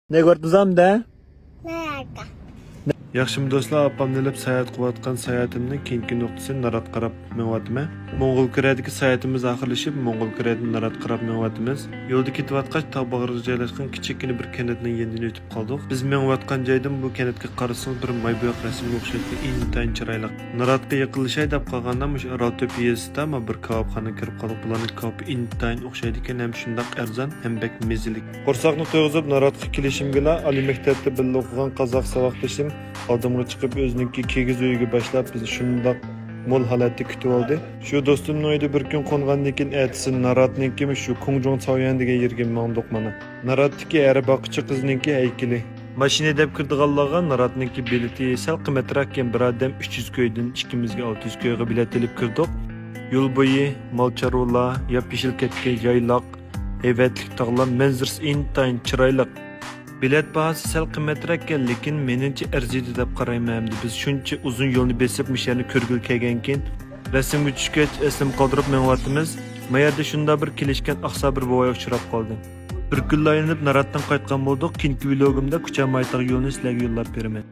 Ne gördünüz de? Nerede? Yaxşımı dostlar, apamni ilib sayohat qilayotgan sayohatimning keyingi nuqtasi Narat qarab menyapman. Mo'ng'ul Koreydagi sayohatimiz oxirlashib, Mo'ng'ul Koreydan Narat qarab menyapmiz. Yo'lda ketayotgach tog' bag'riga joylashgan kichikgina bir kanatning yendidan o'tib qoldik. Biz menyapgan joydan bu kanatga qarasangiz bir maybo'yoq rasmga o'xshaydi, intayin chiroyli. Naratga yaqinlashay deb qolganda mush Aralto'p yezida ama bir kebabxonaga kirib qoldik. Bularning kebabi intayin o'xshaydi ekan, ham shundoq arzon, ham bek mezilik. Qo'rsaqni to'yg'izib Naratga kelishimgila Ali maktabda birga o'qigan qozoq saboqdoshim oldimga chiqib o'ziniki kigiz uyiga boshlab bizni shundoq mo'l holatda kutib oldi. Shu do'stimning uyida bir kun qo'ngandan keyin aytsin Naratniki shu Kungjong Soyan degan yerga mangduq mana. Naratdagi eri boqchi qizninki haykali. Mashina deb kirdiganlarga Naratniki bileti sal qimmatroq ekan, bir odam 300 ko'ydan ikkimizga 600 ko'yga bilet olib kirdik. Yo'l bo'yi molcharolar, yap-yashil ketgan yayloq, evatlik tog'lar, manzarasi intayin chiroyli. Bilet bahası sel qimmatroq ekan, lekin menimcha arziydi deb qarayman. Biz shuncha uzun yo'lni besib mishlarni ko'rgil kelgan keyin rasmga tushgach eslim qoldirib menyapmiz. Mayerda shunda bir kelishgan aqsa bir bovoy uchrab qoldi. Bir kunlar aylanib Naratdan qaytgan bo'ldik. Keyingi vlogimda Kucha Maytaq yo'lini sizlarga yo'llab beraman.